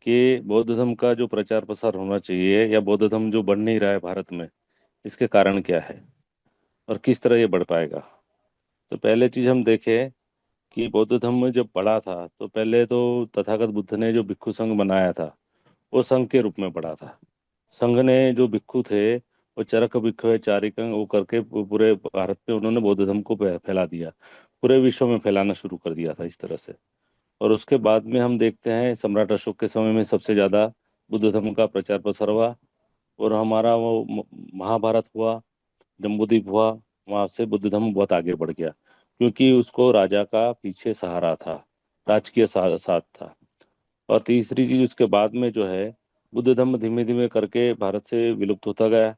कि बौद्ध धर्म का जो प्रचार प्रसार होना चाहिए या बौद्ध धर्म जो बढ़ नहीं रहा है भारत में, इसके कारण क्या है और किस तरह ये बढ़ पाएगा। तो पहले चीज हम देखें कि बौद्ध धर्म जब बढ़ा था तो पहले तो तथागत बुद्ध ने जो भिक्षु संघ बनाया था वो संघ के रूप में बढ़ा था। संघ ने जो भिक्षु थे वो चरक भिक्षु है चारिक वो करके पूरे भारत में उन्होंने बौद्ध धर्म को फैला दिया, पूरे विश्व में फैलाना शुरू कर दिया था इस तरह से। और उसके बाद में हम देखते हैं सम्राट अशोक के समय में सबसे ज्यादा बुद्ध धर्म का प्रचार प्रसार हुआ। और हमारा वो महाभारत हुआ, जम्बूद्वीप हुआ, वहां से बुद्ध धर्म बहुत आगे बढ़ गया क्योंकि उसको राजा का पीछे सहारा था, राजकीय साथ था। और तीसरी चीज उसके बाद में जो है बुद्ध धर्म धीमे धीमे करके भारत से विलुप्त होता गया।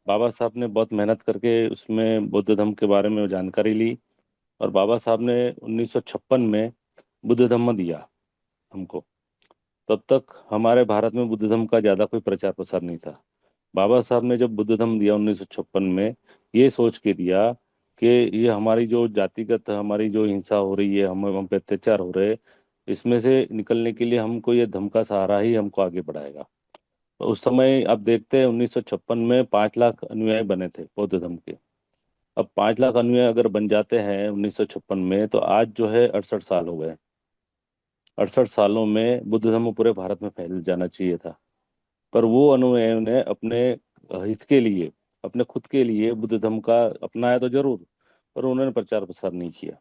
बाबा साहब ने बहुत मेहनत करके उसमें बौद्ध धर्म के बारे में जानकारी ली और बाबा साहब ने 1956 में बुद्ध धर्म दिया हमको। तब तक हमारे भारत में बुद्ध धर्म का ज्यादा कोई प्रचार प्रसार नहीं था। बाबा साहब ने जब बुद्ध धर्म दिया 1956 में, ये सोच के दिया कि ये हमारी जो जातिगत हमारी जो हिंसा हो रही है, हम पे अत्याचार हो रहे हैं, इसमें से निकलने के लिए हमको ये धर्म का सहारा ही हमको आगे बढ़ाएगा। तो उस समय अब देखते हैं 1956 में 5 लाख अनुयायी बने थे बौद्ध धर्म के। अब 5 लाख अनुयायी अगर बन जाते हैं 1956 में, तो आज जो है 68 साल हो गए। 68 सालों में बुद्ध धर्म पूरे भारत में फैल जाना चाहिए था। पर वो अनुयायियों ने अपने हित के लिए, अपने खुद के लिए बुद्ध धर्म का अपनाया तो जरूर, पर उन्होंने प्रचार प्रसार नहीं किया।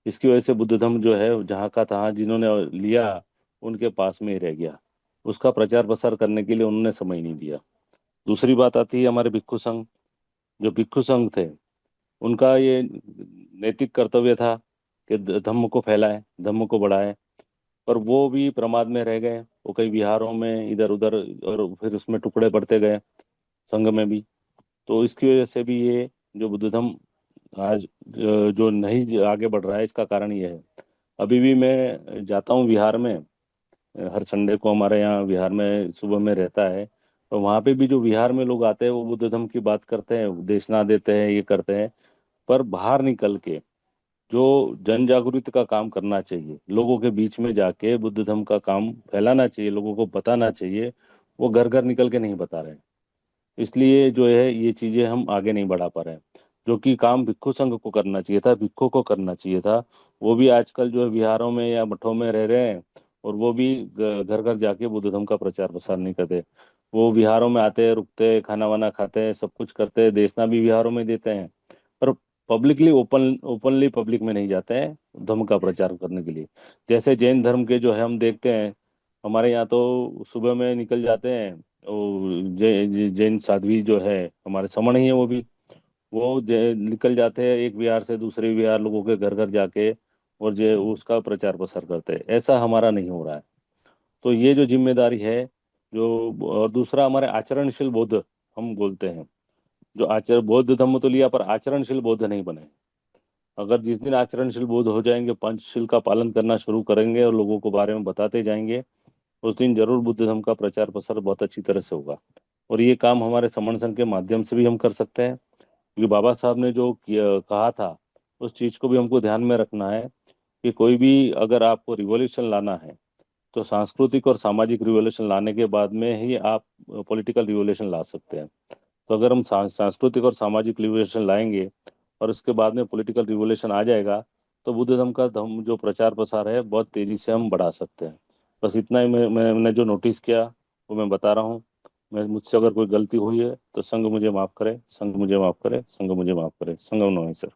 इसकी वजह से बुद्ध धर्म जो है जहाँ का तहाँ जिन्होंने लिया उनके पास में ही रह गया। उसका प्रचार प्रसार करने के लिए उन्होंने समय नहीं दिया। दूसरी बात आती है हमारे भिक्षु संघ। जो भिक्षु संघ थे उनका ये नैतिक कर्तव्य था कि धम्म को फैलाएं, धम्म को बढ़ाएं। पर वो भी प्रमाद में रह गए, वो कई विहारों में इधर उधर, और फिर उसमें टुकड़े पड़ते गए संघ में भी। तो इसकी वजह से भी ये जो बुद्ध धर्म आज जो नहीं आगे बढ़ रहा है, इसका कारण ये है। अभी भी मैं जाता हूँ बिहार में, हर संडे को हमारे यहाँ बिहार में सुबह में रहता है। तो वहाँ पे भी जो बिहार में लोग आते हैं वो बुद्ध धर्म की बात करते हैं, उपदेशना देते हैं, ये करते हैं। पर बाहर निकल के जो जन जागृति का काम करना चाहिए, लोगों के बीच में जाके बुद्ध धर्म का काम फैलाना चाहिए, लोगों को बताना चाहिए, वो घर घर निकल के नहीं बता रहे हैं। इसलिए जो है ये चीजें हम आगे नहीं बढ़ा पा रहे हैं। जो कि काम भिक्षु संघ को करना चाहिए था, भिक्षु को करना चाहिए था, वो भी आजकल जो है विहारों में या मठों में रह रहे हैं। और वो भी घर घर जाके बुद्ध धर्म का प्रचार प्रसार नहीं करते। वो विहारों में आते हैं, रुकते हैं, खाना वाना खाते हैं, सब कुछ करते हैं, देशना भी विहारों में देते हैं। पर पब्लिकली ओपनली पब्लिक में नहीं जाते हैं धर्म का प्रचार करने के लिए। जैसे जैन धर्म के जो है हम देखते हैं, हमारे यहाँ तो सुबह में निकल जाते हैं। जैन साध्वी जो है, हमारे समण ही है वो भी, वो निकल जाते हैं एक विहार से दूसरे विहार, लोगों के घर घर जाके और जो उसका प्रचार प्रसार करते हैं। ऐसा हमारा नहीं हो रहा है। तो ये जो जिम्मेदारी है, जो और दूसरा हमारे आचरणशील बौद्ध हम बोलते हैं, जो आचर बौद्ध धर्म तो लिया पर आचरणशील बौद्ध नहीं बने। अगर जिस दिन आचरणशील बौद्ध हो जाएंगे, पंचशील का पालन करना शुरू करेंगे और लोगों को बारे में बताते जाएंगे, उस दिन जरूर बुद्ध धर्म का प्रचार प्रसार बहुत अच्छी तरह से होगा। और ये काम हमारे समण संघ के माध्यम से भी हम कर सकते हैं, क्योंकि बाबा साहब ने जो कहा था उस चीज को भी हमको ध्यान में रखना है कि कोई भी अगर आपको रिवॉल्यूशन लाना है तो सांस्कृतिक और सामाजिक रिवॉल्यूशन लाने के बाद में ही आप पॉलिटिकल रिवॉल्यूशन ला सकते हैं। तो अगर हम सांस्कृतिक और सामाजिक रिवॉल्यूशन लाएंगे और उसके बाद में पॉलिटिकल रिवॉल्यूशन आ जाएगा, तो बुद्ध धर्म का धर्म जो प्रचार प्रसार है बहुत तेजी से हम बढ़ा सकते हैं। बस इतना ही मैंने जो नोटिस किया वो मैं बता रहा हूँ। मैं मुझसे अगर कोई गलती हुई है तो संघ मुझे माफ करे, संघ मुझे माफ करे, संघ मुझे माफ करे, संघ नमः सर।